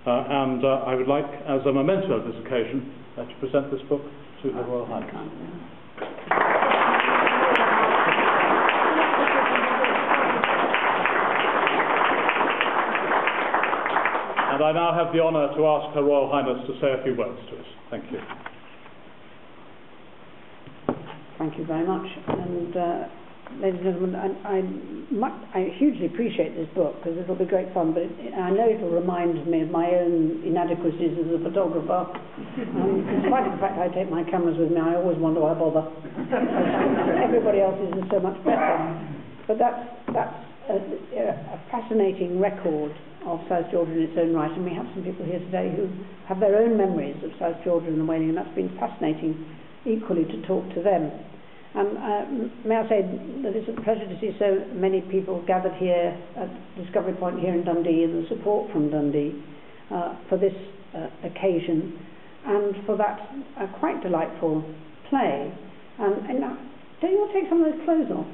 I would like, as a memento of this occasion, to present this book to Her Royal Highness. And I now have the honour to ask Her Royal Highness to say a few words to us. Thank you. Thank you very much. And ladies and gentlemen, I hugely appreciate this book because it'll be great fun, but I know it'll remind me of my own inadequacies as a photographer. In spite of the fact I take my cameras with me, I always wonder why bother. Everybody else's is so much better. But that's a fascinating record of South Georgia in its own right, and we have some people here today who have their own memories of South Georgia and the whaling, and that's been fascinating equally to talk to them. And may I say that it's a pleasure to see so many people gathered here at Discovery Point here in Dundee, and the support from Dundee for this occasion and for that quite delightful play. And don't you want to take some of those clothes off?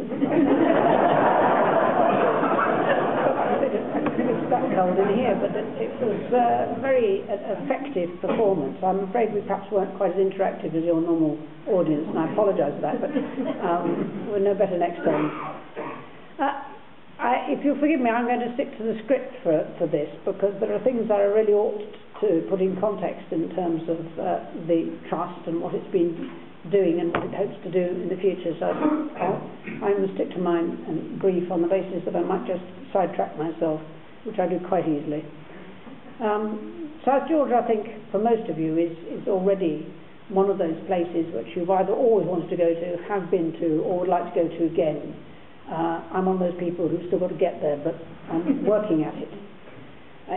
It's stuck cold in here, but it was a very effective performance. I'm afraid we perhaps weren't quite as interactive as your normal audience, and I apologise for that, but we'll know better next time. If you'll forgive me, I'm going to stick to the script for this, because there are things that I really ought to put in context in terms of the trust and what it's been doing and what it hopes to do in the future. So I'm going to stick to mine and brief on the basis that I might just sidetrack myself, which I do quite easily. South Georgia, I think, for most of you, is already one of those places which you've either always wanted to go to, have been to, or would like to go to again. I'm one of those people who've still got to get there, but I'm working at it.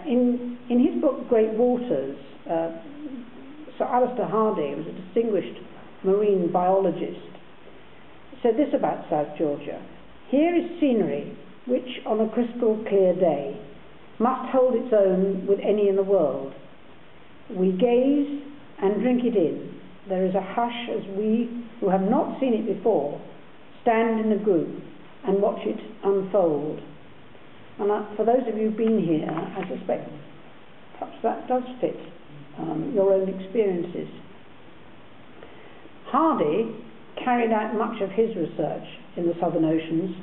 In his book, Great Waters, Sir Alistair Hardy, who was a distinguished marine biologist, said this about South Georgia: "Here is scenery which, on a crystal clear day, must hold its own with any in the world. We gaze and drink it in. There is a hush as we, who have not seen it before, stand in a group and watch it unfold." And for those of you who've been here, I suspect perhaps that does fit your own experiences. Hardy carried out much of his research in the Southern Oceans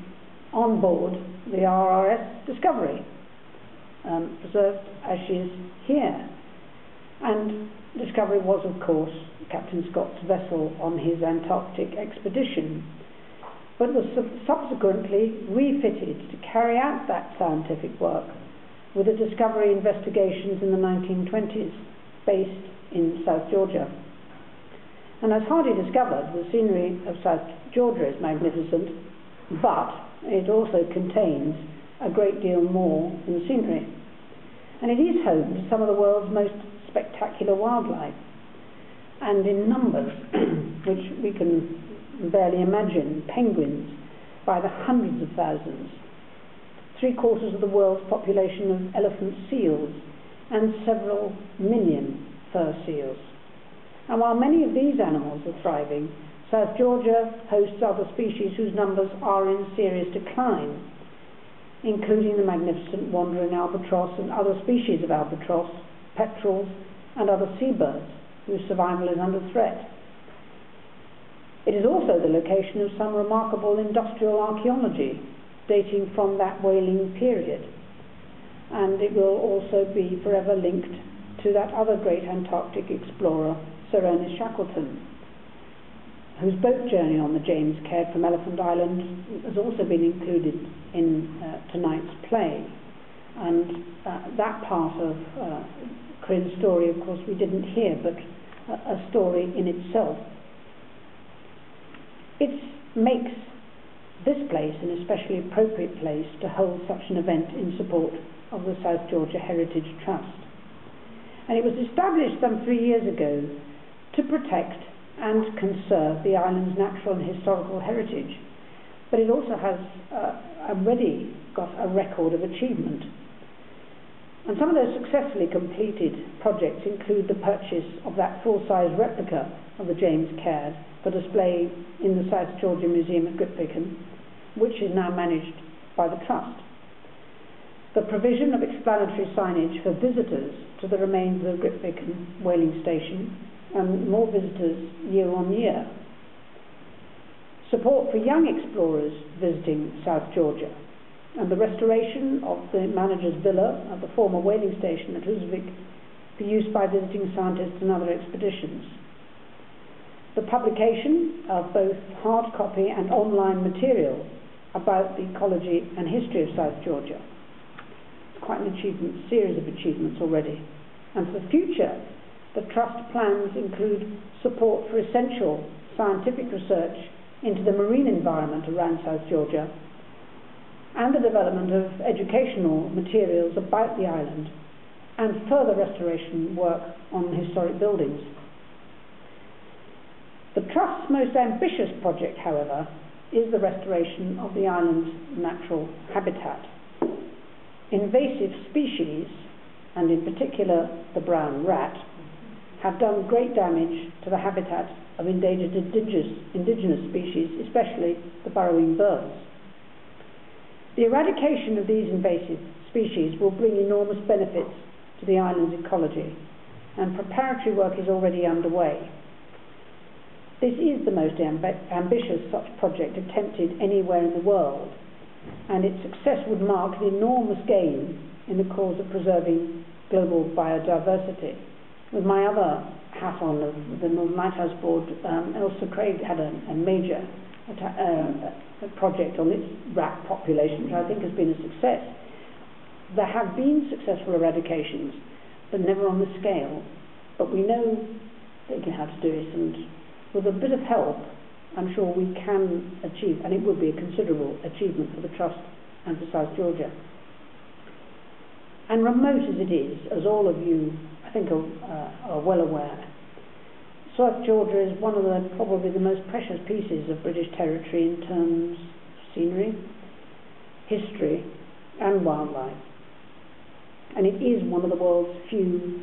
on board the RRS Discovery, preserved as she is here. And Discovery was, of course, Captain Scott's vessel on his Antarctic expedition, but was subsequently refitted to carry out that scientific work with the Discovery investigations in the 1920s, based in South Georgia. And as Hardy discovered, the scenery of South Georgia is magnificent, but it also contains a great deal more than scenery. And it is home to some of the world's most spectacular wildlife, and in numbers which we can barely imagine. Penguins by the hundreds of thousands, 3/4 of the world's population of elephant seals, and several million fur seals. And while many of these animals are thriving, South Georgia hosts other species whose numbers are in serious decline, including the magnificent wandering albatross and other species of albatross, petrels, and other seabirds whose survival is under threat. It is also the location of some remarkable industrial archaeology dating from that whaling period, and it will also be forever linked to that other great Antarctic explorer, Sir Ernest Shackleton, whose boat journey on the James Caird from Elephant Island has also been included in tonight's play. And that part of Corinne's story, of course, we didn't hear, but a story in itself. It makes this place an especially appropriate place to hold such an event in support of the South Georgia Heritage Trust. And it was established some 3 years ago to protect and conserve the island's natural and historical heritage, but it also has already got a record of achievement. And some of those successfully completed projects include the purchase of that full-size replica of the James Caird for display in the South Georgia Museum at Grytviken, which is now managed by the Trust. the provision of explanatory signage for visitors to the remains of the Grytvic and whaling station, and more visitors year on year. Support for young explorers visiting South Georgia, and the restoration of the manager's villa at the former whaling station at Grytvic for use by visiting scientists and other expeditions. The publication of both hard copy and online material about the ecology and history of South Georgia. It's quite an achievement, series of achievements already. And for the future, the Trust plans include support for essential scientific research into the marine environment around South Georgia, and the development of educational materials about the island, and further restoration work on historic buildings. The Trust's most ambitious project, however, is the restoration of the island's natural habitat. Invasive species, and in particular the brown rat, have done great damage to the habitat of endangered indigenous species, especially the burrowing birds. The eradication of these invasive species will bring enormous benefits to the island's ecology, and preparatory work is already underway. This is the most ambitious such project attempted anywhere in the world, and its success would mark an enormous gain in the cause of preserving global biodiversity. With my other hat on of the Northern Lighthouse Board, Elsa Craig had a major project on its rat population, which I think has been a success. There have been successful eradications, but never on this scale. But we know how to do it, and with a bit of help, I'm sure we can achieve, and it would be a considerable achievement for the Trust and for South Georgia. And remote as it is, as all of you, I think, are well aware, South Georgia is one of probably the most precious pieces of British territory in terms of scenery, history, and wildlife. And it is one of the world's few,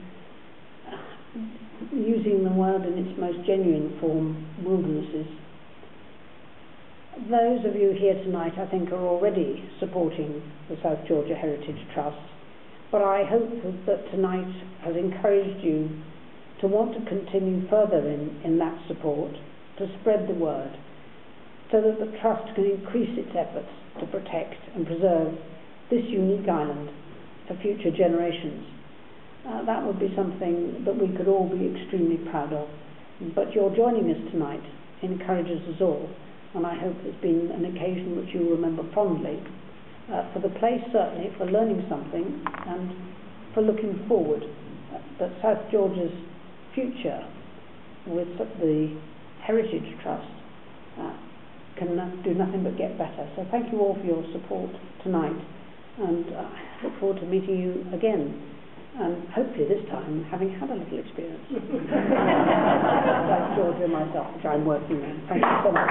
using the word in its most genuine form, wildernesses. Those of you here tonight, I think, are already supporting the South Georgia Heritage Trust, but I hope that tonight has encouraged you to want to continue further in that support, to spread the word, so that the Trust can increase its efforts to protect and preserve this unique island for future generations. That would be something that we could all be extremely proud of. But your joining us tonight encourages us all, and I hope it's been an occasion which you'll remember fondly, for the place certainly, for learning something, and for looking forward, that South Georgia's future with the Heritage Trust can do nothing but get better. So thank you all for your support tonight, and I look forward to meeting you again, and hopefully this time having had a little experience. South Georgia myself, which I'm working on. Thank you so much.